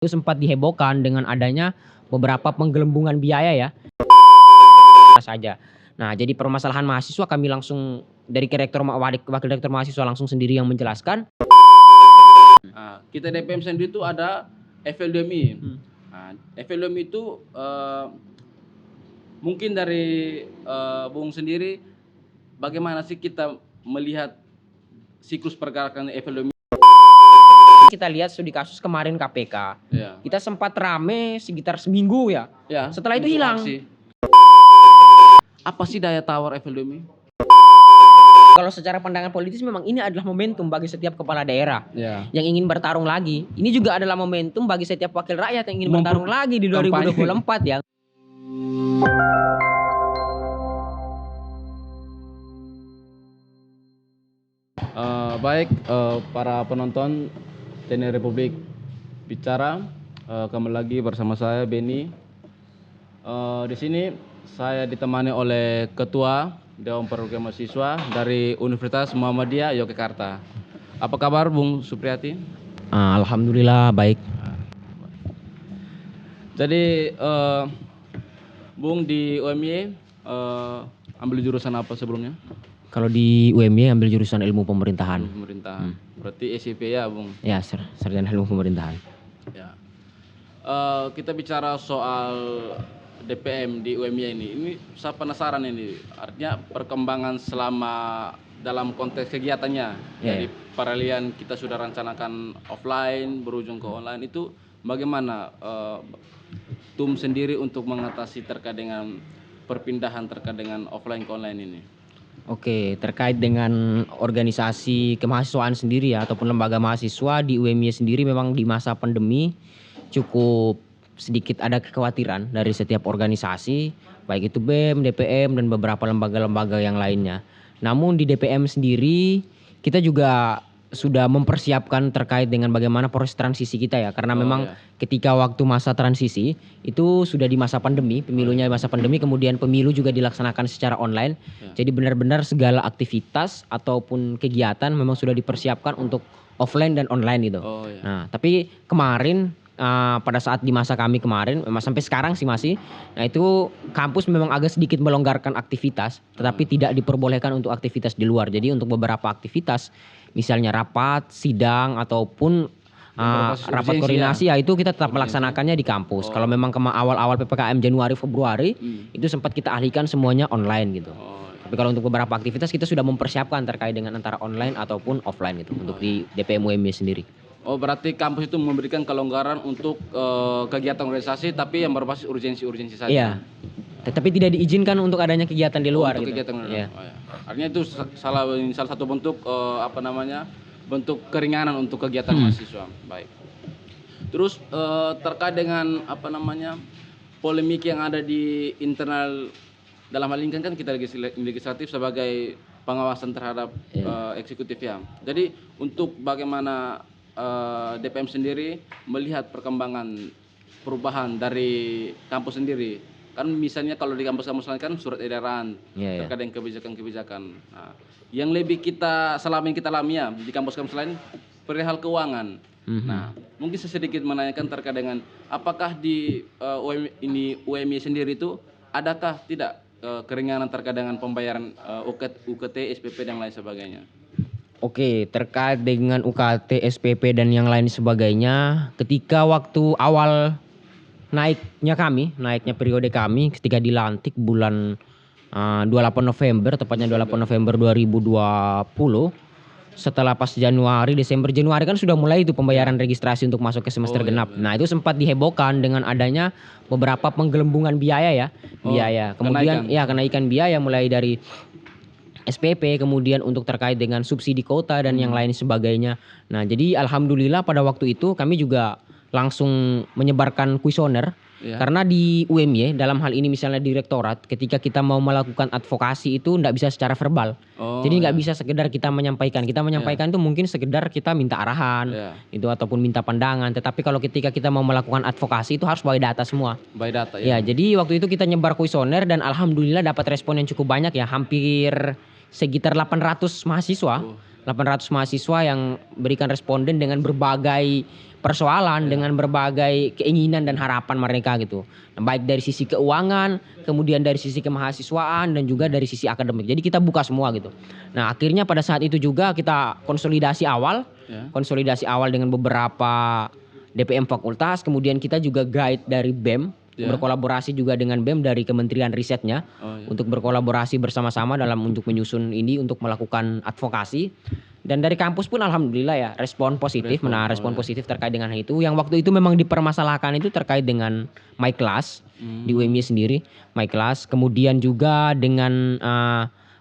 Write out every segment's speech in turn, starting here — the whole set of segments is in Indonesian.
Itu sempat dihebohkan dengan adanya beberapa penggelembungan biaya ya saja. Nah, jadi permasalahan mahasiswa kami langsung dari wakil rektor mahasiswa langsung sendiri yang menjelaskan. Nah, kita DPM sendiri itu ada FLDMI. Nah, FLDMI itu mungkin dari Bung sendiri bagaimana sih kita melihat siklus pergerakan FLDMI? Kita lihat studi kasus kemarin KPK. Ya. Kita sempat rame sekitar seminggu ya. Setelah itu hilang. Aksi. Apa sih daya tawar FLDMI? Kalau secara pandangan politis memang ini adalah momentum bagi setiap kepala daerah yang ingin bertarung lagi. Ini juga adalah momentum bagi setiap wakil rakyat yang ingin bertarung lagi di 2024 ya. Baik, para penonton TNI Republik Bicara, kembali lagi bersama saya Benny. Di sini saya ditemani oleh Ketua Dewan Perwakilan Mahasiswa dari Universitas Muhammadiyah Yogyakarta. Apa kabar Bung Supriyati? Alhamdulillah baik. Jadi Bung di UMY ambil jurusan apa sebelumnya? Kalau di UMY ambil jurusan ilmu pemerintahan. Pemerintahan. Berarti SIP ya, Bung? Ya, sarjana ilmu pemerintahan. Ya. Kita bicara soal DPM di UMY ini saya penasaran ini. Artinya perkembangan selama dalam konteks kegiatannya. Dari peralihan kita sudah rencanakan offline berujung ke online itu bagaimana TUM sendiri untuk mengatasi terkait dengan perpindahan terkait dengan offline ke online ini? Oke, terkait dengan organisasi kemahasiswaan sendiri ya ataupun lembaga mahasiswa di UMY sendiri memang di masa pandemi cukup sedikit ada kekhawatiran dari setiap organisasi, baik itu BEM, DPM dan beberapa lembaga-lembaga yang lainnya. Namun di DPM sendiri kita juga sudah mempersiapkan terkait dengan bagaimana proses transisi kita ya, karena memang ketika waktu masa transisi itu sudah di masa pandemi, pemilunya masa pandemi, kemudian pemilu juga dilaksanakan secara online. Jadi benar-benar segala aktivitas ataupun kegiatan memang sudah dipersiapkan untuk offline dan online gitu. Nah, tapi kemarin pada saat di masa kami kemarin, sampai sekarang sih masih, nah itu kampus memang agak sedikit melonggarkan aktivitas, tetapi tidak diperbolehkan untuk aktivitas di luar. Jadi untuk beberapa aktivitas, misalnya rapat, sidang, ataupun rapat koordinasi ya itu kita tetap melaksanakannya di kampus. Kalau memang awal-awal PPKM Januari Februari itu sempat kita alihkan semuanya online gitu. Tapi kalau untuk beberapa aktivitas kita sudah mempersiapkan terkait dengan antara online ataupun offline gitu untuk di DPM UMY sendiri. Oh, berarti kampus itu memberikan kelonggaran untuk kegiatan organisasi tapi yang berbasis urgensi saja. Iya. Tetapi tidak diizinkan untuk adanya kegiatan di luar untuk gitu. Kegiatan ya. Artinya itu salah satu bentuk bentuk keringanan untuk kegiatan mahasiswa. Baik. Terus terkait dengan polemik yang ada di internal, dalam hal ini kan kita legislatif sebagai pengawasan terhadap eksekutif ya. Jadi untuk bagaimana DPM sendiri melihat perkembangan perubahan dari kampus sendiri, kan misalnya kalau di kampus-kampus lain kan surat edaran terkait dengan kebijakan-kebijakan. Nah, yang lebih selama ini kita alami ya di kampus-kampus lain perihal keuangan. Nah, mungkin sedikit menanyakan terkait dengan apakah di UMY sendiri itu adakah tidak keringanan terkait dengan pembayaran UKT, SPP dan lain sebagainya. Oke, terkait dengan UKT, SPP dan yang lain sebagainya, ketika waktu awal naiknya periode kami ketika dilantik bulan 28 November, tepatnya 28 November 2020, setelah pas Desember Januari kan sudah mulai itu pembayaran registrasi untuk masuk ke semester genap. Nah, itu sempat dihebohkan dengan adanya beberapa penggelembungan biaya. Kemudian kenaikan biaya mulai dari SPP, kemudian untuk terkait dengan subsidi kota dan yang lain sebagainya. Nah, jadi alhamdulillah pada waktu itu kami juga langsung menyebarkan kuesioner. Karena di UMY dalam hal ini misalnya direktorat, ketika kita mau melakukan advokasi itu tidak bisa secara verbal. Jadi nggak bisa sekedar kita menyampaikan. Kita menyampaikan itu mungkin sekedar kita minta arahan itu ataupun minta pandangan. Tetapi kalau ketika kita mau melakukan advokasi itu harus by data semua. By data ya. Jadi waktu itu kita nyebar kuesioner dan alhamdulillah dapat respon yang cukup banyak ya, hampir sekitar 800 mahasiswa. 800 mahasiswa yang berikan responden dengan berbagai persoalan, dengan berbagai keinginan dan harapan mereka gitu. Nah, baik dari sisi keuangan, kemudian dari sisi kemahasiswaan dan juga dari sisi akademik. Jadi kita buka semua gitu. Nah, akhirnya pada saat itu juga kita konsolidasi awal dengan beberapa DPM fakultas, kemudian kita juga guide dari BEM, berkolaborasi juga dengan BEM dari Kementerian Risetnya untuk berkolaborasi bersama-sama dalam untuk menyusun ini untuk melakukan advokasi. Dan dari kampus pun alhamdulillah ya respon positif terkait dengan hal itu. Yang waktu itu memang dipermasalahkan itu terkait dengan my class di UMY sendiri, my class. Kemudian juga dengan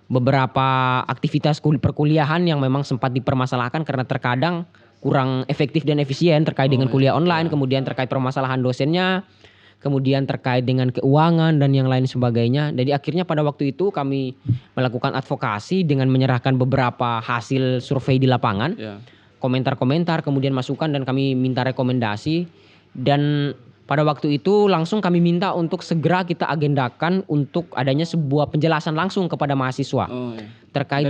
beberapa aktivitas perkuliahan yang memang sempat dipermasalahkan karena terkadang kurang efektif dan efisien terkait dengan kuliah online, kemudian terkait permasalahan dosennya, kemudian terkait dengan keuangan dan yang lain sebagainya. Jadi akhirnya pada waktu itu kami melakukan advokasi dengan menyerahkan beberapa hasil survei di lapangan, komentar-komentar, kemudian masukan dan kami minta rekomendasi. Dan pada waktu itu langsung kami minta untuk segera kita agendakan untuk adanya sebuah penjelasan langsung kepada mahasiswa terkait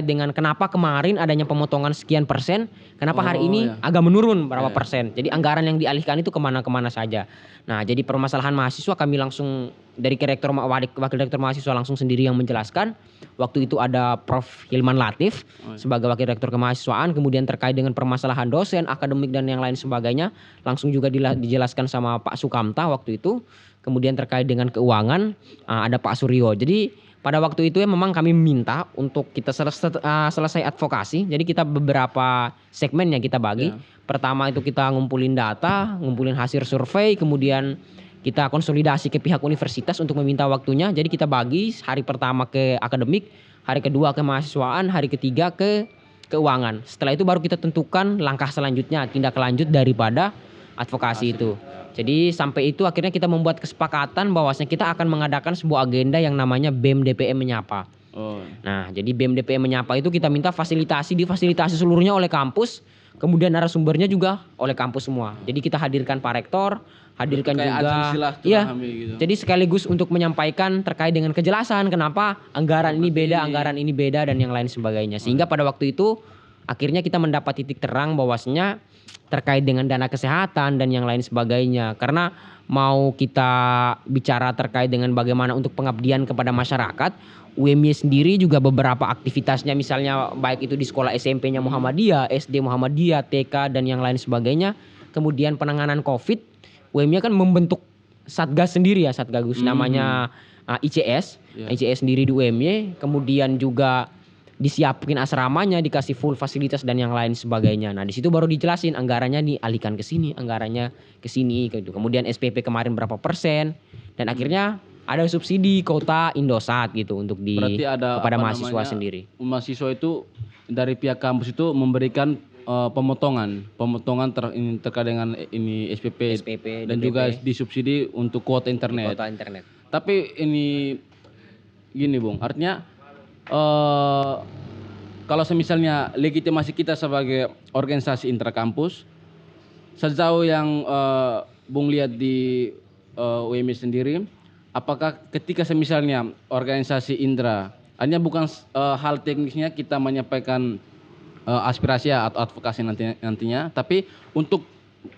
dengan kenapa kemarin adanya pemotongan sekian persen, kenapa hari ini agak menurun berapa persen. Jadi anggaran yang dialihkan itu kemana-kemana saja. Nah, jadi permasalahan mahasiswa kami langsung dari wakil rektor mahasiswa langsung sendiri yang menjelaskan. Waktu itu ada Prof. Hilman Latif sebagai wakil rektor kemahasiswaan, kemudian terkait dengan permasalahan dosen, akademik dan yang lain sebagainya langsung juga dijelaskan sama Pak Sukamta waktu itu. Kemudian terkait dengan keuangan ada Pak Suryo. Jadi pada waktu itu ya memang kami minta untuk kita selesai advokasi. Jadi kita beberapa segmen yang kita bagi. Pertama itu kita ngumpulin data, ngumpulin hasil survei, kemudian kita konsolidasi ke pihak universitas untuk meminta waktunya. Jadi kita bagi hari pertama ke akademik, hari kedua ke mahasiswaan, hari ketiga ke keuangan. Setelah itu baru kita tentukan langkah selanjutnya, tindak lanjut daripada advokasi itu. Jadi sampai itu akhirnya kita membuat kesepakatan bahwasanya kita akan mengadakan sebuah agenda yang namanya BEM DPM Menyapa. Nah, jadi BEM DPM Menyapa itu kita minta difasilitasi seluruhnya oleh kampus, kemudian narasumbernya juga oleh kampus semua. Jadi kita hadirkan Pak Rektor, hadirkan juga gitu. Jadi sekaligus untuk menyampaikan terkait dengan kejelasan kenapa anggaran ini beda dan yang lain sebagainya. Sehingga pada waktu itu akhirnya kita mendapat titik terang bahwasanya terkait dengan dana kesehatan dan yang lain sebagainya. Karena mau kita bicara terkait dengan bagaimana untuk pengabdian kepada masyarakat, UMY sendiri juga beberapa aktivitasnya misalnya baik itu di sekolah SMP-nya Muhammadiyah, SD Muhammadiyah, TK dan yang lain sebagainya. Kemudian penanganan COVID, UMY kan membentuk satgas sendiri ya, satgas namanya ICS. ICS sendiri di UMY, kemudian juga disiapin asramanya, dikasih full fasilitas dan yang lain sebagainya. Nah, di situ baru dijelasin anggarannya dialihkan ke sini, anggarannya ke sini gitu. Kemudian SPP kemarin berapa persen dan akhirnya ada subsidi kota Indosat gitu untuk kepada mahasiswa sendiri. Mahasiswa itu dari pihak kampus itu memberikan pemotongan terkait dengan ini SPP dan DPP. Juga disubsidi untuk kuota internet. Tapi ini gini Bung, artinya kalau semisalnya legitimasi kita sebagai organisasi intrakampus, sejauh yang Bung lihat di UMY sendiri, apakah ketika semisalnya organisasi intra, hanya bukan hal teknisnya kita menyampaikan aspirasi atau advokasi nantinya, tapi untuk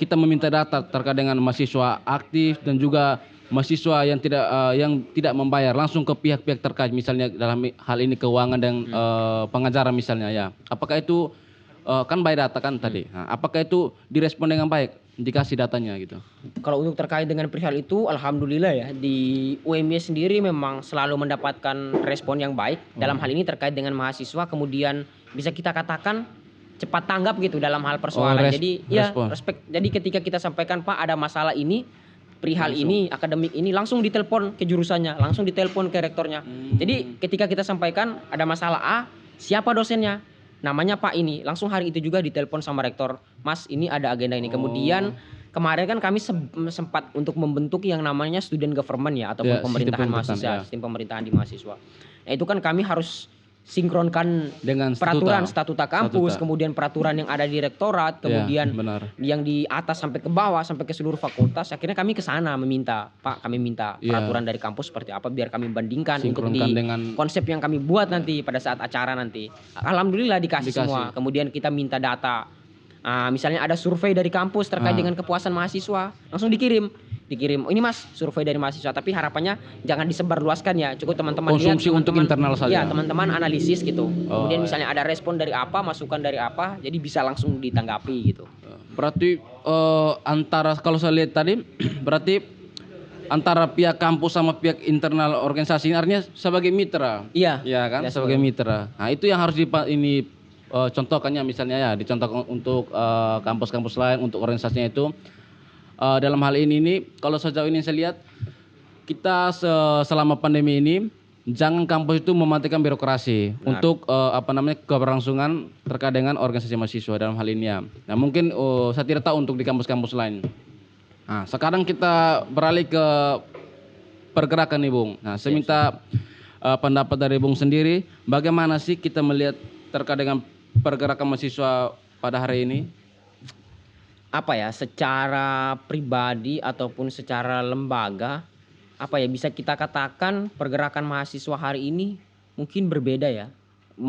kita meminta data terkait dengan mahasiswa aktif dan juga mahasiswa yang tidak membayar langsung ke pihak-pihak terkait, misalnya dalam hal ini keuangan dan pengajaran misalnya ya. Apakah itu kan by data kan tadi. Nah, apakah itu direspon dengan baik? Dikasih datanya gitu. Kalau untuk terkait dengan perihal itu alhamdulillah ya di UMY sendiri memang selalu mendapatkan respon yang baik dalam hal ini terkait dengan mahasiswa, kemudian bisa kita katakan cepat tanggap gitu dalam hal persoalan. Jadi ketika kita sampaikan Pak ada masalah ini, perihal ini, akademik ini, langsung ditelepon ke jurusannya, langsung ditelepon ke rektornya. Jadi ketika kita sampaikan ada masalah A, siapa dosennya? Namanya Pak ini, langsung hari itu juga ditelepon sama rektor, Mas ini ada agenda ini. Kemudian kemarin kan kami sempat untuk membentuk yang namanya student government ya, ataupun pemerintahan mahasiswa, sistem pemerintahan di mahasiswa. Nah itu kan kami harus sinkronkan Dengan peraturan statuta kampus, Statuta. kemudian peraturan yang ada di rektorat, Ya, kemudian benar. yang di atas sampai ke bawah sampai ke seluruh fakultas. Akhirnya kami ke sana meminta, Pak, kami minta Iya. peraturan dari kampus seperti apa biar kami bandingkan untuk Sinkronkan di dengan konsep yang kami buat nanti pada saat acara nanti. Alhamdulillah dikasih Dikasih. semua. Kemudian kita minta data. Misalnya ada survei dari kampus terkait dengan kepuasan mahasiswa, langsung dikirim. Ini mas survei dari mahasiswa, tapi harapannya jangan disebarluaskan ya, cukup teman-teman lihat, konsumsi untuk internal saja. ya teman-teman analisis gitu. Kemudian iya. misalnya ada respon dari apa, masukan dari apa, jadi bisa langsung ditanggapi gitu. Berarti antara kalau saya lihat tadi berarti antara pihak kampus sama pihak internal organisasi ini artinya sebagai mitra. Iya. Ya kan, Ya, sebagai mitra. Nah, itu yang harus contohkannya misalnya ya dicontohkan untuk kampus-kampus lain, untuk organisasinya itu. Dalam hal ini kalau sejauh ini saya lihat kita selama pandemi ini jangan kampus itu mematikan birokrasi. Benar. Untuk keberlangsungan terkait dengan organisasi mahasiswa dalam hal ini ya. Nah mungkin saya tidak tahu untuk di kampus-kampus lain. Nah sekarang kita beralih ke pergerakan nih Bung. Nah saya minta pendapat dari Bung sendiri, bagaimana sih kita melihat terkait dengan pergerakan mahasiswa pada hari ini? Apa ya, secara pribadi ataupun secara lembaga, apa ya, bisa kita katakan pergerakan mahasiswa hari ini mungkin berbeda ya.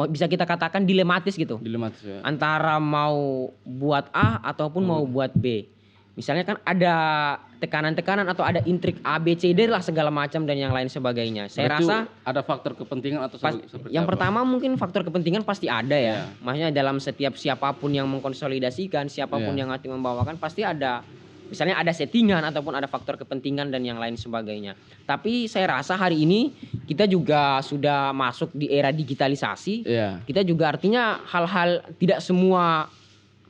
Bisa kita katakan dilematis gitu. Dilematis ya. Antara mau buat A ataupun mau buat B. Misalnya kan ada tekanan-tekanan atau ada intrik A, B, C, D lah segala macam dan yang lain sebagainya. Saya Berarti rasa ada faktor kepentingan atau seperti yang apa? pertama mungkin faktor kepentingan pasti ada ya. Ya. Maksudnya dalam setiap siapapun yang mengkonsolidasikan, siapapun Ya. yang nanti membawakan pasti ada, misalnya ada settingan ataupun ada faktor kepentingan dan yang lain sebagainya. Tapi saya rasa hari ini kita juga sudah masuk di era digitalisasi. Iya. Kita juga artinya hal-hal tidak semua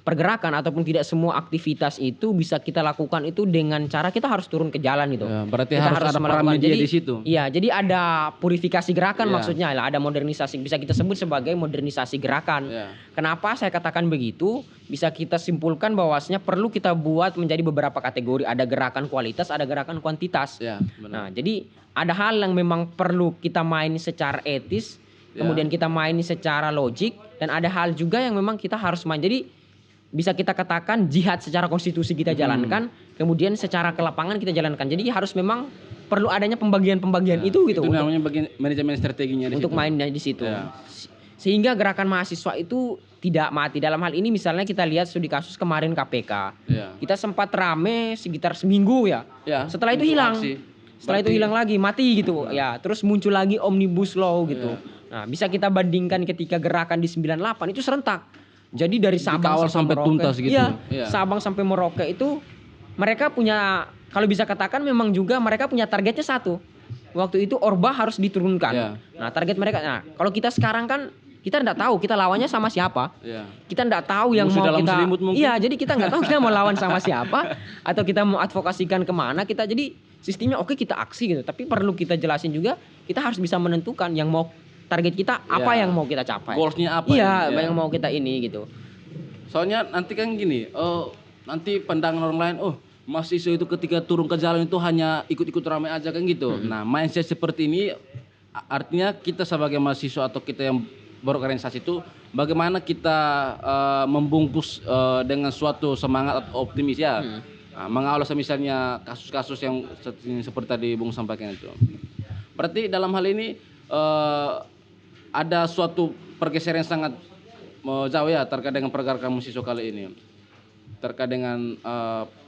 pergerakan ataupun tidak semua aktivitas itu bisa kita lakukan itu dengan cara kita harus turun ke jalan gitu. Ya, berarti Kita harus ada peran melakukan. media Jadi, di situ. Iya, jadi ada purifikasi gerakan Iya. maksudnya lah, ada modernisasi, bisa kita sebut sebagai modernisasi gerakan. Iya. Kenapa saya katakan begitu? Bisa kita simpulkan bahwasanya perlu kita buat menjadi beberapa kategori, ada gerakan kualitas, ada gerakan kuantitas. Ya, Nah, benar. jadi ada hal yang memang perlu kita main secara etis, Ya. kemudian kita main secara logik, dan ada hal juga yang memang kita harus main. Jadi bisa kita katakan jihad secara konstitusi kita jalankan, kemudian secara ke lapangan kita jalankan. Jadi harus memang perlu adanya pembagian-pembagian itu gitu Itu untuk, namanya bagian manajemen strateginya di untuk situ. mainnya di situ. Ya. Sehingga gerakan mahasiswa itu tidak mati. Dalam hal ini misalnya kita lihat studi kasus kemarin KPK. Ya. Kita sempat rame sekitar seminggu ya. Ya, Setelah itu untuk hilang. aksi. Setelah itu Berarti- hilang lagi, mati gitu. Ya, terus muncul lagi Omnibus Law gitu. Nah, bisa kita bandingkan ketika gerakan di 98 itu serentak. Jadi dari Sabang Dikawal sampai Merauke, tuntas gitu. Iya, Iya. Sabang sampai Merauke itu mereka punya, kalau bisa katakan memang juga mereka punya targetnya satu. Waktu itu Orba harus diturunkan. Iya. Nah, target mereka. Nah, kalau kita sekarang kan kita enggak tahu kita lawannya sama siapa. Ya. Kita enggak tahu yang Musuh mau dalam kita. selimut mungkin. Iya, jadi kita enggak tahu kita mau lawan sama siapa atau kita mau advokasikan kemana. Kita jadi sistemnya oke kita aksi gitu. Tapi perlu kita jelasin juga, kita harus bisa menentukan yang mau target kita apa Ya. yang mau kita capai. Goalsnya apa? Iya, ya? yang mau kita ini gitu. Soalnya nanti kan gini, nanti pandangan orang lain, mahasiswa itu ketika turun ke jalan itu hanya ikut-ikut ramai aja kan gitu. Nah, mindset seperti ini artinya kita sebagai mahasiswa atau kita yang berorganisasi itu bagaimana kita membungkus dengan suatu semangat atau optimis ya. Nah, mengawal misalnya kasus-kasus yang seperti tadi Bung sampaikan itu. Berarti dalam hal ini ada suatu pergeseran yang sangat jauh ya terkait dengan pergerakan mahasiswa kali ini. Terkait dengan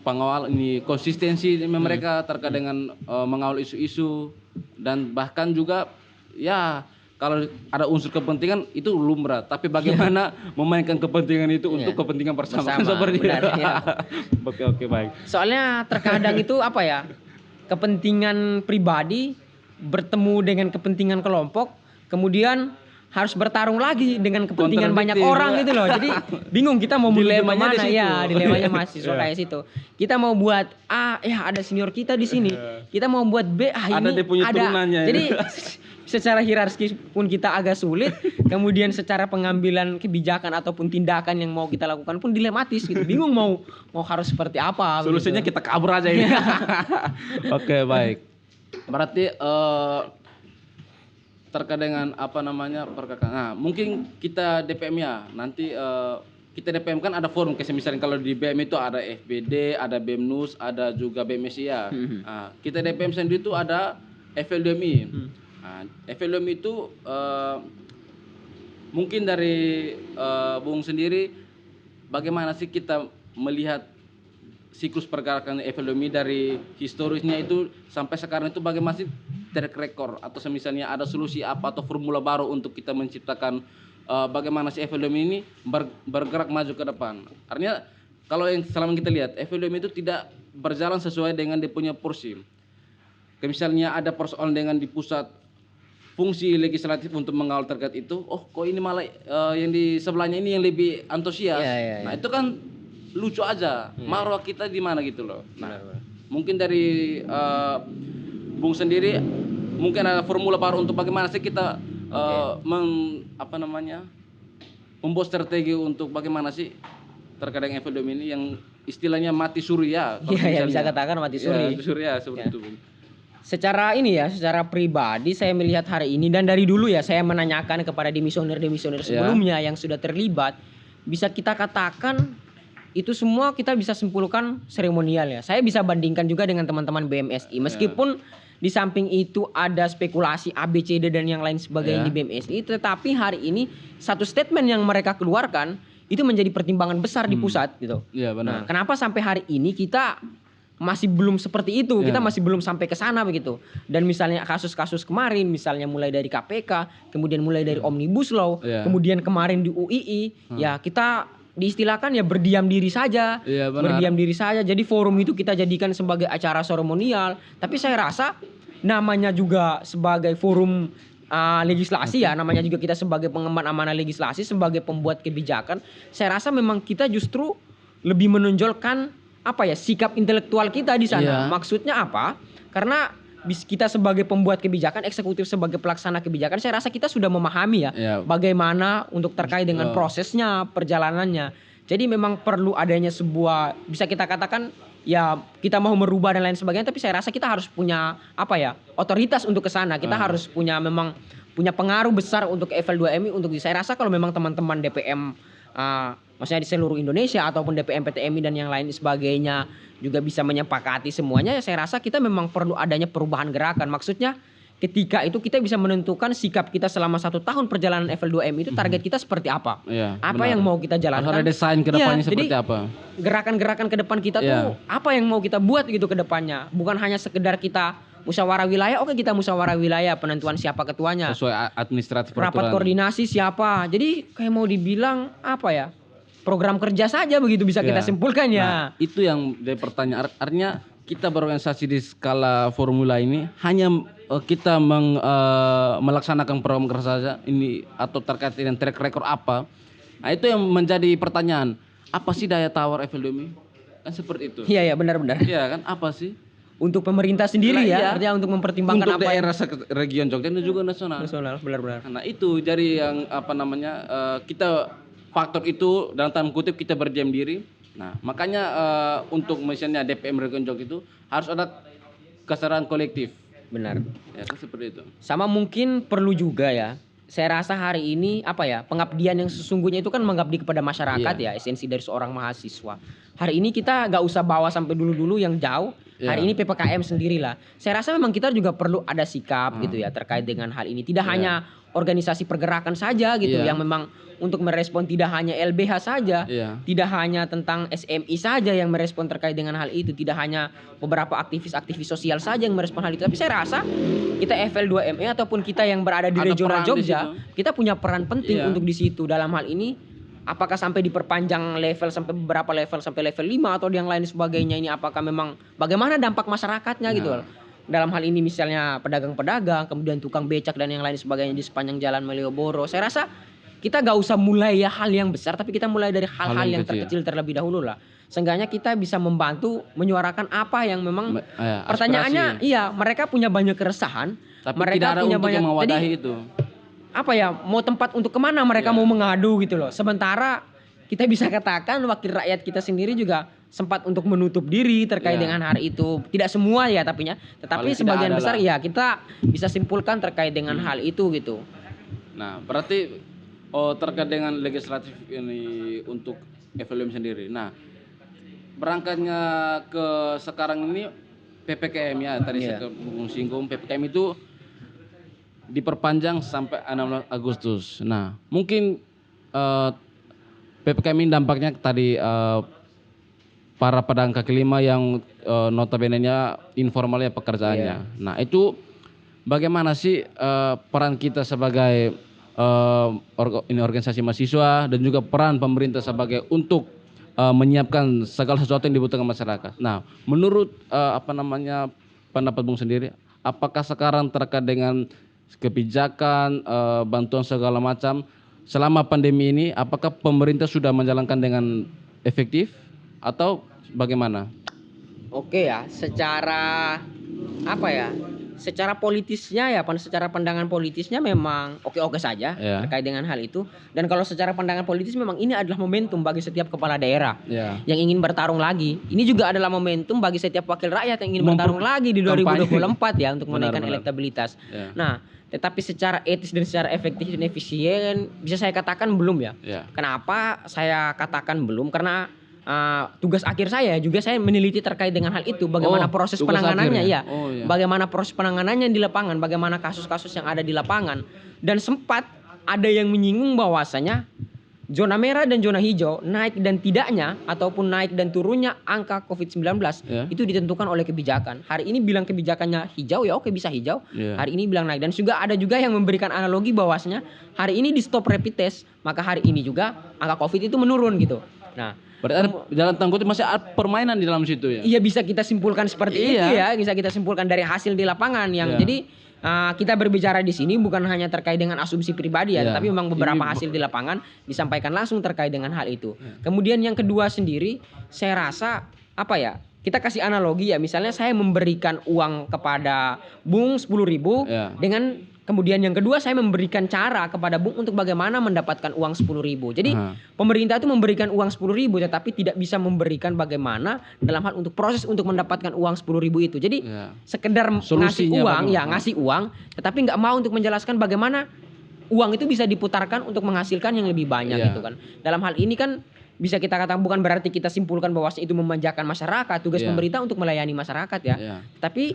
pengawal ini konsistensi mereka terkait dengan mengawal isu-isu dan bahkan juga ya kalau ada unsur kepentingan itu lumrah, tapi bagaimana memainkan kepentingan itu untuk kepentingan bersama. Seperti benar, itu. ya. Oke, baik. Soalnya terkadang itu apa ya, kepentingan pribadi bertemu dengan kepentingan kelompok, kemudian harus bertarung lagi dengan kepentingan banyak Kontradiktif, orang ya. gitu loh. Jadi bingung kita mau menuju Dilemanya kemana di situ. ya, dilemanya mahasiswa Ya. kayak situ. Kita mau buat A, ya ada senior kita di sini. Kita mau buat B, Ada ini dia punya turunannya, ya. Jadi secara hierarkis pun kita agak sulit, kemudian secara pengambilan kebijakan ataupun tindakan yang mau kita lakukan pun dilematis gitu. Bingung mau harus seperti apa. Solusinya gitu. kita kabur aja ini. Iya. Oke, baik. Berarti terkait dengan apa namanya perkakaan. Nah, mungkin kita DPM ya. Nanti kita DPM kan ada forum, kayak misalnya kalau di BM itu ada FBD, ada BEMNUS, ada juga BMSI ya. Nah, kita DPM sendiri itu ada FLDMI. Nah, FLDMI itu mungkin dari Bung sendiri bagaimana sih kita melihat siklus pergerakan FLDMI dari historisnya itu sampai sekarang itu bagaimana sih track record atau misalnya ada solusi apa atau formula baru untuk kita menciptakan bagaimana si FLDMI ini bergerak maju ke depan. Artinya kalau yang selama kita lihat FLDMI itu tidak berjalan sesuai dengan dia punya porsi. Kayak misalnya ada persoalan dengan di pusat fungsi legislatif untuk mengawal terkait itu, oh kok ini malah yang di sebelahnya ini yang lebih antusias. Nah itu kan lucu aja, marwah kita di mana gitu loh. Nah mungkin dari Bung sendiri mungkin ada formula baru untuk bagaimana sih kita membuat strategi untuk bagaimana sih terkait dengan FLDMI ini yang istilahnya mati suri ya. Iya, bisa katakan mati suri. Ya, suri ya seperti itu, Bung. Secara pribadi saya melihat hari ini dan dari dulu ya saya menanyakan kepada demisioner sebelumnya yang sudah terlibat, bisa kita katakan itu semua kita bisa simpulkan seremonial ya. Saya bisa bandingkan juga dengan teman-teman BMSI meskipun di samping itu ada spekulasi ABCD dan yang lain sebagainya di BMSI, tetapi hari ini satu statement yang mereka keluarkan itu menjadi pertimbangan besar di pusat gitu. Iya, benar. Nah, kenapa sampai hari ini kita masih belum seperti itu, kita masih belum sampai ke sana begitu. Dan misalnya kasus-kasus kemarin, misalnya mulai dari KPK, kemudian mulai dari Omnibus Law, kemudian kemarin di UII, ya kita diistilahkan ya berdiam diri saja, berdiam diri saja. Jadi forum itu kita jadikan sebagai acara seremonial. Tapi saya rasa namanya juga sebagai forum legislasi ya, namanya juga kita sebagai pengemban amanah legislasi, sebagai pembuat kebijakan. Saya rasa memang kita justru lebih menonjolkan sikap intelektual kita di sana. Maksudnya apa? Karena kita sebagai pembuat kebijakan, eksekutif sebagai pelaksana kebijakan, saya rasa kita sudah memahami bagaimana untuk terkait dengan prosesnya, perjalanannya. Jadi memang perlu adanya sebuah, bisa kita katakan ya kita mau merubah dan lain sebagainya, tapi saya rasa kita harus punya otoritas untuk ke sana. Kita harus punya pengaruh besar untuk FL2MI untuk saya rasa kalau memang teman-teman DPM maksudnya di seluruh Indonesia ataupun DPM PTMI dan yang lain sebagainya juga bisa menyepakati semuanya, ya saya rasa kita memang perlu adanya perubahan gerakan. Maksudnya ketika itu kita bisa menentukan sikap kita selama 1 tahun perjalanan FL2MI itu target kita seperti apa, yang mau kita jalankan, harus ada desain ke depannya seperti apa, gerakan-gerakan ke depan kita tuh apa yang mau kita buat gitu ke depannya. Bukan hanya sekedar kita musyawarah wilayah, oke kita musyawarah wilayah, penentuan siapa ketuanya, sesuai administratif, rapat koordinasi siapa. Jadi kayak mau dibilang program kerja saja begitu bisa kita simpulkan ya. Nah, itu yang dari pertanyaan. Artinya kita berorganisasi di skala formula ini hanya kita melaksanakan program kerja saja ini atau terkait dengan track record apa. Nah, itu yang menjadi pertanyaan. Apa sih daya tawar FLDMI? Kan seperti itu. Iya benar-benar. Iya kan, apa sih? Untuk pemerintah sendiri artinya untuk mempertimbangkan untuk daerah region Jogja dan juga nasional. Benar-benar. Nah, itu jadi yang kita faktor itu dalam tanda kutip kita berdiam diri. Nah, makanya untuk misalnya DPM Region Jogja itu harus ada kesadaran kolektif. Benar. Ya kan seperti itu. Sama mungkin perlu juga ya. Saya rasa hari ini pengabdian yang sesungguhnya itu kan mengabdi kepada masyarakat ya, esensi dari seorang mahasiswa. Hari ini kita gak usah bawa sampai dulu-dulu yang jauh. Hari ini PPKM sendirilah. Saya rasa memang kita juga perlu ada sikap gitu ya terkait dengan hal ini. Tidak hanya organisasi pergerakan saja gitu yang memang untuk merespon, tidak hanya LBH saja, tidak hanya tentang SMI saja yang merespon terkait dengan hal itu, tidak hanya beberapa aktivis-aktivis sosial saja yang merespon hal itu. Tapi saya rasa kita FL2ME ataupun kita yang berada di regional Jogja, kita punya peran penting untuk di situ dalam hal ini. Apakah sampai diperpanjang level sampai beberapa level sampai level 5 atau yang lain sebagainya ini, apakah memang bagaimana dampak masyarakatnya gitu loh. Dalam hal ini misalnya pedagang-pedagang, kemudian tukang becak dan yang lain sebagainya di sepanjang jalan Malioboro. Saya rasa kita gak usah mulai hal yang besar, tapi kita mulai dari hal-hal yang terkecil terlebih dahulu lah. Seenggaknya kita bisa membantu menyuarakan apa yang memang pertanyaannya mereka punya banyak keresahan, tapi mereka tidak ada punya untuk banyak mewadahi itu. Mau tempat untuk kemana mereka mau mengadu gitu loh. Sementara kita bisa katakan wakil rakyat kita sendiri juga sempat untuk menutup diri terkait Ya. dengan hari itu. Tidak semua ya tapinya, tetapi Paling tidak sebagian ada besar lah. ya kita bisa simpulkan terkait dengan hal itu gitu. Nah, berarti terkait dengan legislatif ini untuk FLM sendiri. Nah, berangkatnya ke sekarang ini PPKM ya, tadi Iya. saya singgung PPKM itu diperpanjang sampai 16 Agustus. Nah, mungkin PPKM ini dampaknya tadi para pedagang kaki lima yang notabene-nya informal ya pekerjaannya. Nah, itu bagaimana sih peran kita sebagai ini organisasi mahasiswa dan juga peran pemerintah sebagai untuk menyiapkan segala sesuatu yang dibutuhkan masyarakat. Nah, menurut pendapat Bung sendiri, apakah sekarang terkait dengan kebijakan bantuan segala macam selama pandemi ini, apakah pemerintah sudah menjalankan dengan efektif atau bagaimana? Oke ya, secara apa ya? Secara politisnya ya, secara pandangan politisnya memang oke-oke saja Ya. terkait dengan hal itu. Dan kalau secara pandangan politis memang ini adalah momentum bagi setiap kepala daerah Ya. yang ingin bertarung lagi. Ini juga adalah momentum bagi setiap wakil rakyat yang ingin bertarung lagi di Kampanye. 2024 ya untuk menaikkan Benar-benar. elektabilitas. Ya. Nah, tetapi secara etis dan secara efektif dan efisien bisa saya katakan belum ya. Ya. Kenapa saya katakan belum? Karena tugas akhir saya juga saya meneliti terkait dengan hal itu, bagaimana proses tugas penanganannya akhir ya. Oh, ya. Bagaimana proses penanganannya di lapangan, bagaimana kasus-kasus yang ada di lapangan. Dan sempat ada yang menyinggung bahwasanya zona merah dan zona hijau naik dan tidaknya ataupun naik dan turunnya angka COVID-19 Ya. itu ditentukan oleh kebijakan. Hari ini bilang kebijakannya hijau ya oke bisa hijau. Ya. Hari ini bilang naik, dan juga ada juga yang memberikan analogi bahwasanya hari ini di stop rapid test, maka hari ini juga angka COVID itu menurun gitu. Nah, Berarti dalam tanda kutip masih ada permainan di dalam situ ya. iya bisa kita simpulkan seperti itu ya, bisa kita simpulkan dari hasil di lapangan yang Iya. jadi kita berbicara di sini bukan hanya terkait dengan asumsi pribadi ya, Iya. tapi memang beberapa Ini hasil di lapangan disampaikan langsung terkait dengan hal itu. Kemudian yang kedua sendiri, saya rasa apa ya? Kita kasih analogi ya, misalnya saya memberikan uang kepada Bung 10.000 Iya. dengan kemudian yang kedua saya memberikan cara kepada Bung untuk bagaimana mendapatkan uang 10.000. Jadi pemerintah itu memberikan uang 10.000 tetapi tidak bisa memberikan bagaimana dalam hal untuk proses untuk mendapatkan uang 10.000 itu. Jadi Ya. sekedar ngasih Solusinya uang, ya bagaimana? ngasih uang, tetapi nggak mau untuk menjelaskan bagaimana uang itu bisa diputarkan untuk menghasilkan yang lebih banyak Iya. gitu kan. Dalam hal ini kan bisa kita katakan bukan berarti kita simpulkan bahwa itu memanjakan masyarakat, tugas Iya. pemerintah untuk melayani masyarakat ya. Iya. Tapi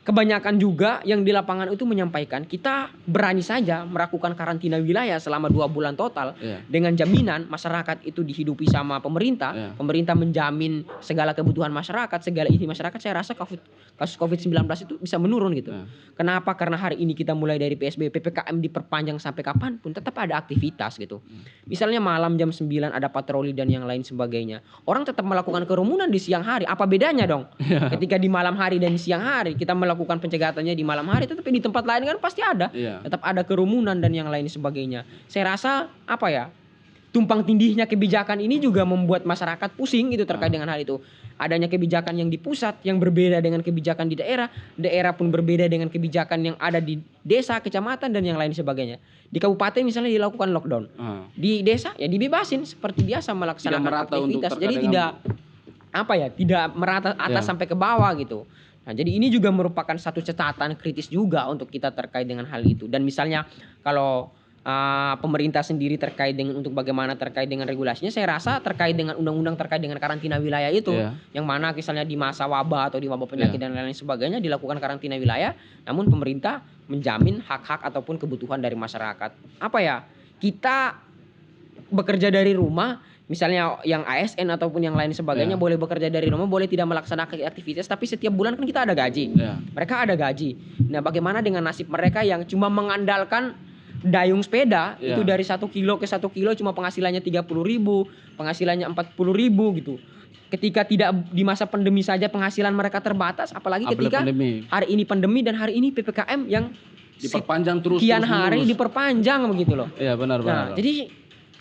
kebanyakan juga yang di lapangan itu menyampaikan kita berani saja melakukan karantina wilayah selama 2 bulan total Iya. dengan jaminan masyarakat itu dihidupi sama pemerintah, Iya. pemerintah menjamin segala kebutuhan masyarakat, segala isi masyarakat. Saya rasa kasus COVID-19 itu bisa menurun gitu. Iya. Kenapa? Karena hari ini kita mulai dari PSBB, PPKM diperpanjang sampai kapanpun tetap ada aktivitas gitu. Misalnya malam jam 9 ada patroli dan yang lain sebagainya. Orang tetap melakukan kerumunan di siang hari. Apa bedanya dong? Ketika di malam hari dan di siang hari kita melakukan pencegahannya di malam hari, tetapi di tempat lain kan pasti ada. Iya. Tetap ada kerumunan dan yang lain sebagainya. Saya rasa apa ya? Tumpang tindihnya kebijakan ini juga membuat masyarakat pusing gitu terkait dengan hal itu. Adanya kebijakan yang di pusat yang berbeda dengan kebijakan di daerah, daerah pun berbeda dengan kebijakan yang ada di desa, kecamatan dan yang lain sebagainya. Di kabupaten misalnya dilakukan lockdown. Di desa ya dibebasin seperti biasa melaksanakan Tidak merata untuk aktivitas. terkait Jadi dengan- tidak apa ya, tidak merata atas Ya. sampai ke bawah gitu. Nah, jadi ini juga merupakan satu catatan kritis juga untuk kita terkait dengan hal itu. Dan misalnya kalau pemerintah sendiri terkait dengan untuk bagaimana terkait dengan regulasinya, saya rasa terkait dengan undang-undang terkait dengan karantina wilayah itu, Iya. yang mana misalnya di masa wabah atau di wabah penyakit dan lain-lain sebagainya dilakukan karantina wilayah, namun pemerintah menjamin hak-hak ataupun kebutuhan dari masyarakat. Apa ya? Kita bekerja dari rumah, misalnya yang ASN ataupun yang lain sebagainya boleh bekerja dari rumah, boleh tidak melaksanakan aktivitas, tapi setiap bulan kan kita ada gaji. Iya. Mereka ada gaji. Nah, bagaimana dengan nasib mereka yang cuma mengandalkan dayung sepeda Iya. itu dari 1 kilo ke 1 kilo cuma penghasilannya 30.000, penghasilannya 40.000 gitu. Ketika tidak di masa pandemi saja penghasilan mereka terbatas, apalagi ketika pandemi hari ini pandemi dan hari ini PPKM yang diperpanjang terus sekian terus hari menerus. diperpanjang begitu loh. Iya, benar. Nah, jadi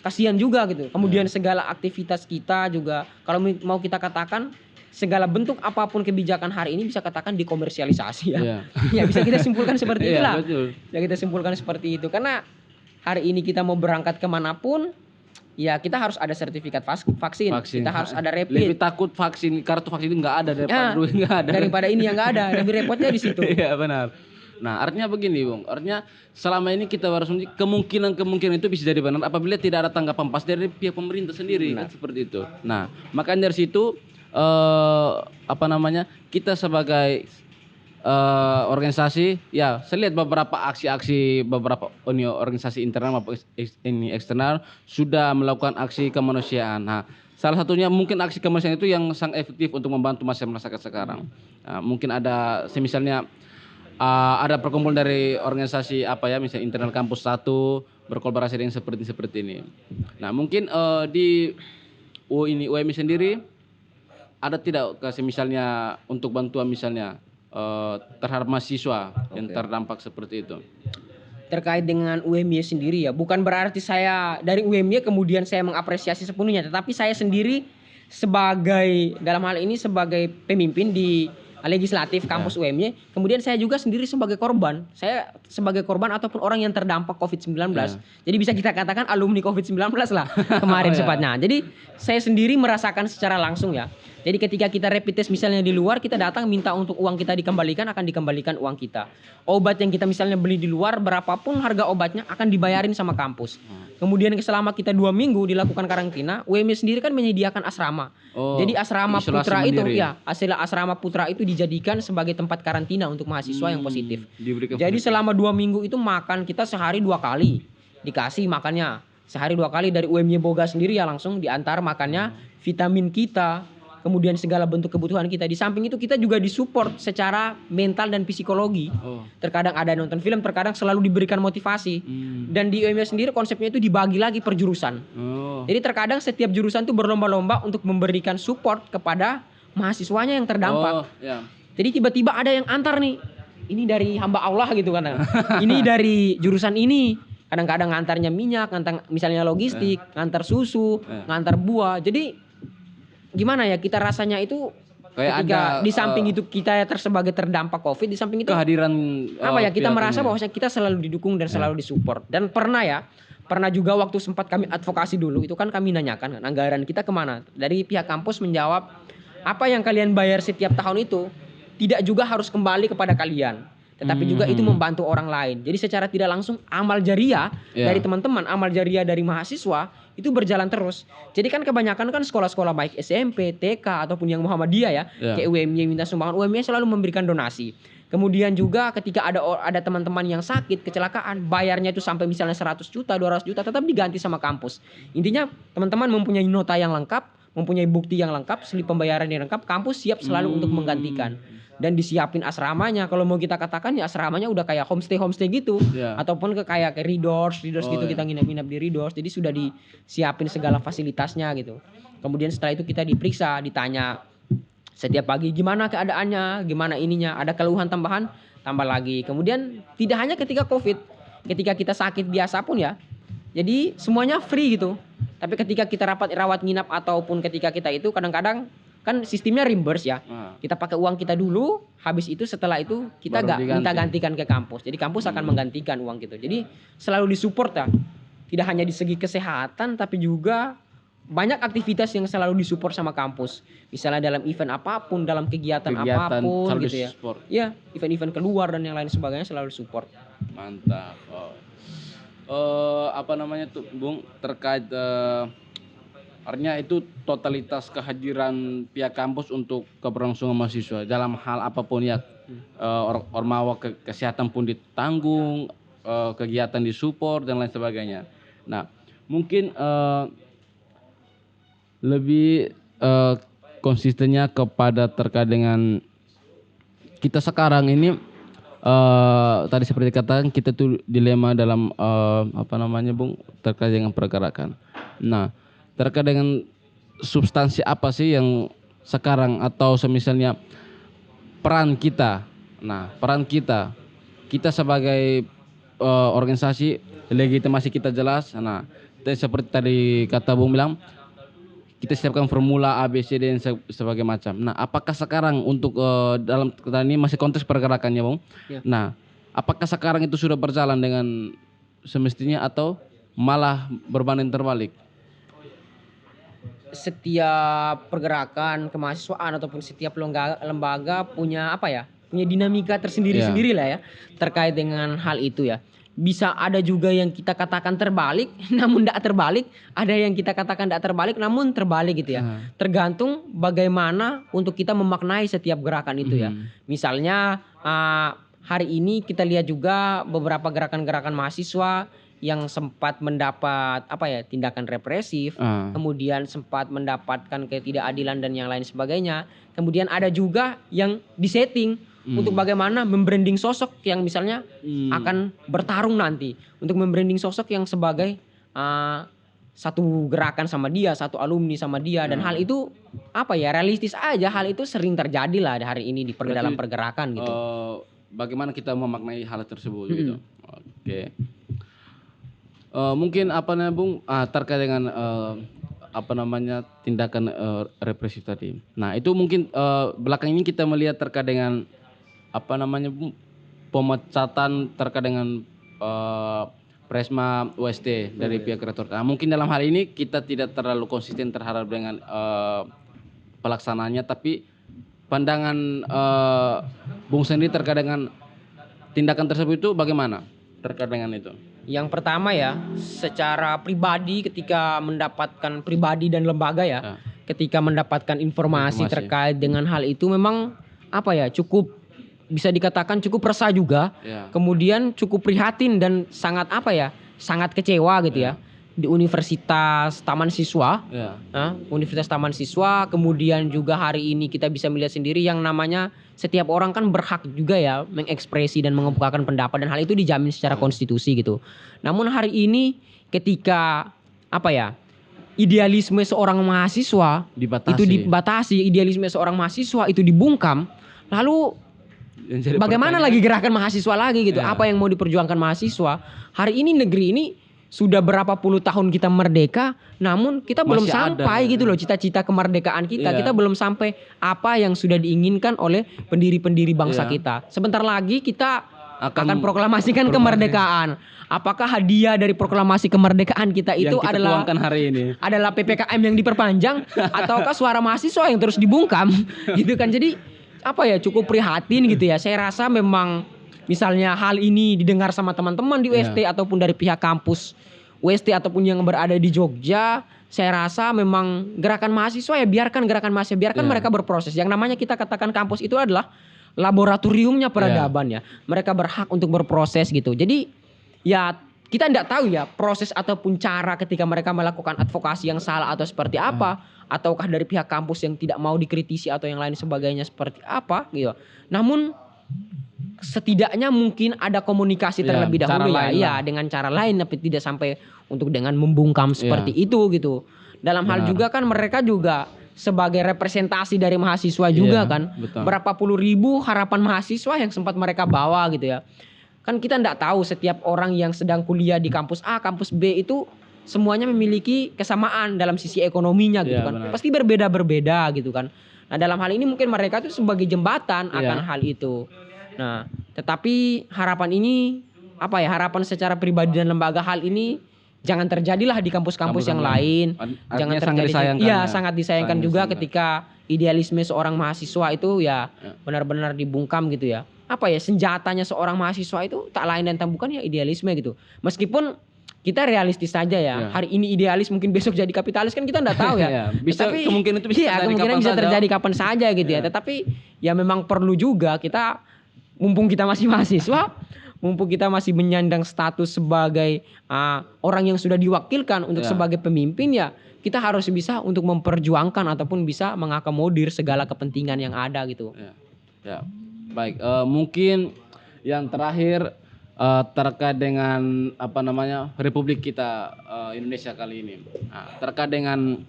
kasihan juga gitu. Kemudian segala aktivitas kita juga kalau mau kita katakan segala bentuk apapun kebijakan hari ini bisa katakan dikomersialisasi ya. Iya. Ya bisa kita simpulkan seperti Iya, itulah. betul. Ya kita simpulkan seperti itu karena hari ini kita mau berangkat kemanapun Ya kita harus ada sertifikat vaksin. Vaksin. Kita harus ada Lebih rapid. takut vaksin, kartu vaksin ini nggak ada daripada Ya, duit nggak ada. daripada ini yang nggak ada, lebih repotnya di situ. Iya benar. Nah artinya begini Bung, artinya selama ini kita harus kemungkinan itu bisa jadi benar apabila tidak ada tanggapan pas dari pihak pemerintah sendiri kan seperti itu. Nah makanya dari situ apa namanya kita sebagai organisasi ya saya lihat beberapa aksi-aksi beberapa organisasi internal maupun ini eksternal sudah melakukan aksi kemanusiaan. Nah, salah satunya mungkin aksi kemanusiaan itu yang sangat efektif untuk membantu masyarakat sekarang. Nah, mungkin ada semisalnya ada perkumpulan dari organisasi apa ya misalnya internal kampus 1 berkolaborasi dengan seperti ini. Nah, mungkin di UMI sendiri ada tidak kasih misalnya untuk bantuan misalnya terhadap mahasiswa yang terdampak seperti itu. Terkait dengan UMY sendiri ya, bukan berarti saya dari UMY kemudian saya mengapresiasi sepenuhnya, tetapi saya sendiri sebagai dalam hal ini sebagai pemimpin di legislatif kampus UMY, kemudian saya juga sendiri sebagai korban. Saya sebagai korban ataupun orang yang terdampak COVID-19. Jadi bisa kita katakan alumni COVID-19 lah kemarin sepatnya. Jadi saya sendiri merasakan secara langsung ya. Jadi ketika kita rapid test misalnya di luar, kita datang minta untuk uang kita dikembalikan, akan dikembalikan uang kita. Obat yang kita misalnya beli di luar, berapapun harga obatnya akan dibayarin sama kampus. Kemudian selama kita 2 minggu dilakukan karantina, UMY sendiri kan menyediakan asrama. Jadi asrama putra itu ya, asrama putra itu dijadikan sebagai tempat karantina untuk mahasiswa yang positif. Jadi selama 2 minggu itu makan kita sehari 2 kali. Dikasih makannya sehari 2 kali dari UMY Boga sendiri ya, langsung diantar makannya, vitamin kita, kemudian segala bentuk kebutuhan kita. Di samping itu kita juga disupport secara mental dan psikologi. Terkadang ada nonton film, terkadang selalu diberikan motivasi. Dan di UMY sendiri konsepnya itu dibagi lagi per jurusan. Jadi terkadang setiap jurusan itu berlomba-lomba untuk memberikan support kepada mahasiswanya yang terdampak. Jadi tiba-tiba ada yang antar nih, ini dari hamba Allah gitu kan. Ini dari jurusan ini. Kadang-kadang ngantarnya minyak, ngantar misalnya logistik, ngantar susu, ngantar buah. Jadi gimana ya, kita rasanya itu kayak ketika ada, di samping itu kita sebagai terdampak COVID, di samping itu kehadiran apa ya, kita merasa bahwasanya kita selalu didukung dan selalu disupport. Dan pernah juga waktu sempat kami advokasi dulu, itu kan kami nanyakan kan, anggaran kita kemana. Dari pihak kampus menjawab, apa yang kalian bayar setiap tahun itu tidak juga harus kembali kepada kalian, tetapi juga itu membantu orang lain. Jadi secara tidak langsung amal jariah dari teman-teman, amal jariah dari mahasiswa itu berjalan terus. Jadi kan kebanyakan kan sekolah-sekolah baik SMP, TK ataupun yang Muhammadiyah ya, kayak UMY minta sumbangan, UMY selalu memberikan donasi. Kemudian juga ketika ada teman-teman yang sakit, kecelakaan, bayarnya itu sampai misalnya 100 juta, 200 juta tetap diganti sama kampus. Intinya teman-teman mempunyai nota yang lengkap, mempunyai bukti yang lengkap, slip pembayaran yang lengkap, kampus siap selalu untuk menggantikan. Dan disiapin asramanya, kalau mau kita katakan ya asramanya udah kayak homestay gitu, ataupun kayak Ridors gitu, kita nginep-nginep di Ridors. Jadi sudah disiapin segala fasilitasnya gitu. Kemudian setelah itu kita diperiksa, ditanya setiap pagi gimana keadaannya, gimana ininya, ada keluhan tambahan, tambah lagi. Kemudian tidak hanya ketika COVID, ketika kita sakit biasa pun ya, jadi semuanya free gitu. Tapi ketika kita rawat nginap ataupun ketika kita itu kadang-kadang kan sistemnya reimburse ya. Kita pakai uang kita dulu, habis itu setelah itu kita minta gantikan ke kampus. Jadi kampus akan menggantikan uang gitu. Jadi selalu disupport ya. Tidak hanya di segi kesehatan tapi juga banyak aktivitas yang selalu disupport sama kampus. Misalnya dalam event apapun, dalam kegiatan apapun gitu ya. Ya, event-event keluar dan yang lain sebagainya selalu support. Mantap. Apa namanya tuh, Bung, terkait artinya itu totalitas kehadiran pihak kampus untuk keberlangsungan mahasiswa dalam hal apapun ya, ormawa kesehatan pun ditanggung, kegiatan disupport dan lain sebagainya. Nah mungkin lebih konsistennya kepada terkait dengan kita sekarang ini, tadi seperti katakan kita tuh dilema dalam apa namanya Bung, terkait dengan pergerakan. Nah terkait dengan substansi apa sih yang sekarang atau semisalnya peran kita. Nah, peran kita sebagai organisasi, legitimasi kita jelas. Nah, seperti tadi kata Bung bilang, kita siapkan formula A, B, C, D dan sebagainya macam. Nah, apakah sekarang untuk dalam kita ini masih konteks pergerakannya, Bung? Nah, apakah sekarang itu sudah berjalan dengan semestinya atau malah berbanding terbalik? setiap pergerakan kemahasiswaan ataupun setiap lembaga punya apa ya? Punya dinamika tersendiri-sendiri lah ya terkait dengan hal itu ya. Bisa ada juga yang kita katakan terbalik namun tidak terbalik, ada yang kita katakan tidak terbalik namun terbalik gitu ya. Tergantung bagaimana untuk kita memaknai setiap gerakan itu ya. Misalnya hari ini kita lihat juga beberapa gerakan-gerakan mahasiswa yang sempat mendapat apa ya tindakan represif, kemudian sempat mendapatkan ketidakadilan dan yang lain sebagainya. Kemudian ada juga yang disetting untuk bagaimana membranding sosok yang misalnya akan bertarung nanti, untuk membranding sosok yang sebagai satu gerakan sama dia, satu alumni sama dia, dan hal itu apa ya realistis aja, hal itu sering terjadi lah hari ini di dalam pergerakan gitu. Bagaimana kita memaknai hal tersebut gitu. Oke. Mungkin apa namanya Bung terkait dengan apa namanya tindakan represif tadi. Nah itu mungkin belakang ini kita melihat terkait dengan apa namanya Bung, pemecatan terkait dengan Presma UST dari pihak rektor. Nah mungkin dalam hal ini kita tidak terlalu konsisten terhadap dengan pelaksananya, tapi pandangan Bung sendiri terkait dengan tindakan tersebut itu bagaimana terkait dengan itu? Yang pertama ya, secara pribadi ketika mendapatkan pribadi dan lembaga ya, ketika mendapatkan informasi terkait dengan hal itu memang apa ya cukup bisa dikatakan cukup resah juga, kemudian cukup prihatin dan sangat apa ya, sangat kecewa gitu ya. Di Universitas Taman Siswa, Universitas Taman Siswa, kemudian juga hari ini kita bisa melihat sendiri yang namanya setiap orang kan berhak juga ya mengekspresi dan mengemukakan pendapat dan hal itu dijamin secara konstitusi gitu. Namun hari ini ketika apa ya idealisme seorang mahasiswa itu dibatasi, idealisme seorang mahasiswa itu dibungkam, lalu bagaimana lagi gerakan mahasiswa lagi gitu? Apa yang mau diperjuangkan mahasiswa? Hari ini negeri ini sudah berapa puluh tahun kita merdeka, namun kita belum sampai gitu loh cita-cita kemerdekaan kita. Kita belum sampai apa yang sudah diinginkan oleh pendiri-pendiri bangsa kita. Sebentar lagi kita akan proklamasikan kemerdekaan. Apakah hadiah dari proklamasi kemerdekaan kita itu yang kita hari ini adalah PPKM yang diperpanjang ataukah suara mahasiswa yang terus dibungkam gitu kan. Jadi apa ya cukup prihatin gitu ya. Saya rasa memang misalnya hal ini didengar sama teman-teman di UST ataupun dari pihak kampus UST ataupun yang berada di Jogja, saya rasa memang gerakan mahasiswa ya biarkan gerakan mahasiswa, biarkan mereka berproses. Yang namanya kita katakan kampus itu adalah laboratoriumnya peradaban ya. Mereka berhak untuk berproses gitu. Jadi ya kita tidak tahu ya proses ataupun cara ketika mereka melakukan advokasi yang salah atau seperti apa, ataukah dari pihak kampus yang tidak mau dikritisi atau yang lain sebagainya seperti apa gitu. Namun setidaknya mungkin ada komunikasi terlebih dahulu ya dengan cara lain, tapi tidak sampai untuk dengan membungkam seperti itu gitu. Dalam hal juga kan mereka juga sebagai representasi dari mahasiswa juga kan. Betul. Berapa puluh ribu harapan mahasiswa yang sempat mereka bawa gitu ya. Kan kita tidak tahu setiap orang yang sedang kuliah di kampus A, kampus B itu semuanya memiliki kesamaan dalam sisi ekonominya gitu kan. Benar. Pasti berbeda-berbeda gitu kan. Nah dalam hal ini mungkin mereka itu sebagai jembatan akan hal itu. Nah, tetapi harapan ini apa ya? Harapan secara pribadi dan lembaga hal ini jangan terjadilah di kampus-kampus yang lain. Jangan terjadi. Iya, sangat disayangkan juga ketika idealisme seorang mahasiswa itu ya benar-benar dibungkam gitu ya. Apa ya? Senjatanya seorang mahasiswa itu tak lain dan tak bukan ya idealisme gitu. Meskipun kita realistis saja ya. Hari ini idealis mungkin besok jadi kapitalis kan kita enggak tahu ya. Bisa kemungkinan itu bisa kemungkinan bisa terjadi kapan saja gitu ya. Tetapi ya memang perlu juga kita mumpung kita masih mahasiswa, mumpung kita masih menyandang status sebagai orang yang sudah diwakilkan untuk sebagai pemimpin ya, kita harus bisa untuk memperjuangkan ataupun bisa mengakomodir segala kepentingan yang ada gitu. Ya. Baik, mungkin yang terakhir terkait dengan apa namanya Republik kita Indonesia kali ini. Terkait dengan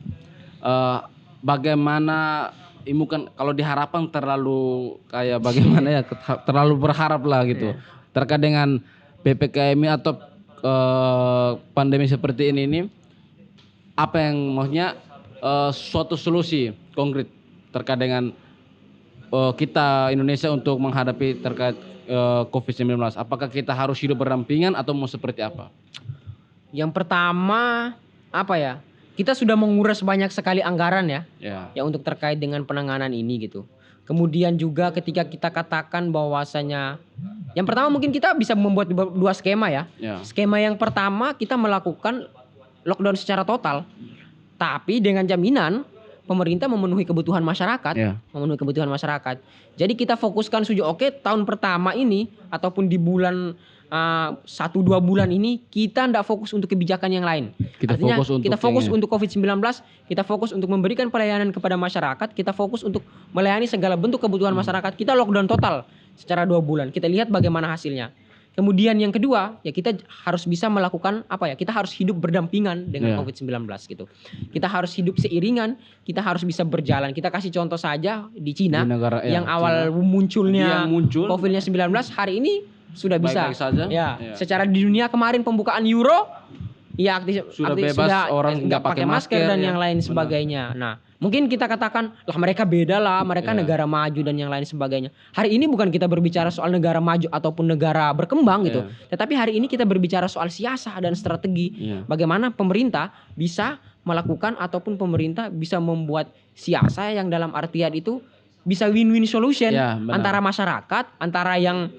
bagaimana ini kan kalau diharapkan terlalu kayak bagaimana ya terlalu berharap lah gitu terkait dengan PPKM atau pandemi seperti ini apa yang maksudnya suatu solusi konkret terkait dengan kita Indonesia untuk menghadapi terkait COVID-19. Apakah kita harus hidup berdampingan atau mau seperti apa? Yang pertama apa ya? kita sudah menguras banyak sekali anggaran ya, Ya. ya untuk terkait dengan penanganan ini gitu. Kemudian juga ketika kita katakan bahwasanya yang pertama mungkin kita bisa membuat dua skema ya. Ya. Skema yang pertama kita melakukan lockdown secara total. Tapi dengan jaminan pemerintah memenuhi kebutuhan masyarakat, Ya. memenuhi kebutuhan masyarakat. Jadi kita fokuskan saja oke tahun pertama ini ataupun di bulan 1-2 bulan ini kita tidak fokus untuk kebijakan yang lain. Kita Artinya, fokus untuk kita fokus yang ini. untuk COVID-19, kita fokus untuk memberikan pelayanan kepada masyarakat, kita fokus untuk melayani segala bentuk kebutuhan masyarakat. Kita lockdown total secara 2 bulan. Kita lihat bagaimana hasilnya. Kemudian yang kedua, ya kita harus bisa melakukan apa ya? Kita harus hidup berdampingan dengan Ya. COVID-19 gitu. Kita harus hidup seiringan, kita harus bisa berjalan. Kita kasih contoh saja di Cina Di negara yang awal munculnya Yang muncul COVID-19 hari ini sudah bisa. baik-baik saja. Ya, Ya. secara di dunia kemarin pembukaan Euro ya Sudah bebas, orang nggak pakai masker, dan ya. yang lain Benar. sebagainya. Nah, mungkin kita katakan lah mereka beda lah, mereka Ya. negara maju dan yang lain sebagainya. Hari ini bukan kita berbicara soal negara maju ataupun negara berkembang gitu. Ya. Tetapi hari ini kita berbicara soal siasat dan strategi. Ya. Bagaimana pemerintah bisa melakukan ataupun pemerintah bisa membuat siasat yang dalam artian itu bisa win-win solution Ya, benar. antara masyarakat, antara yang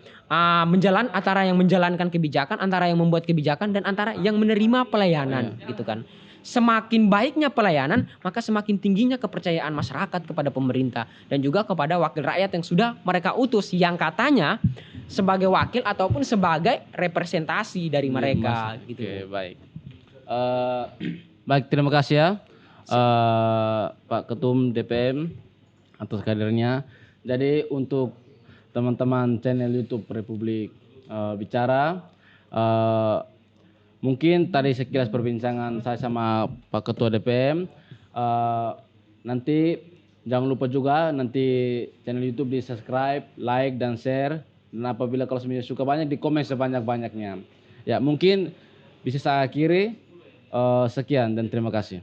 menjalankan kebijakan, antara yang membuat kebijakan dan antara yang menerima pelayanan gitu kan. Semakin baiknya pelayanan, maka semakin tingginya kepercayaan masyarakat kepada pemerintah dan juga kepada wakil rakyat yang sudah mereka utus yang katanya sebagai wakil ataupun sebagai representasi dari mereka gitu. Oke, baik. Baik, terima kasih ya Pak Ketum DPM atas kadernya. Jadi untuk teman-teman channel YouTube Republik Bicara, mungkin tadi sekilas perbincangan saya sama Pak Ketua DPM. Nanti jangan lupa juga nanti channel YouTube di subscribe, like dan share. Dan apabila kalau semuanya suka banyak di komen sebanyak-banyaknya. Ya mungkin bisa saya akhiri. Sekian dan terima kasih.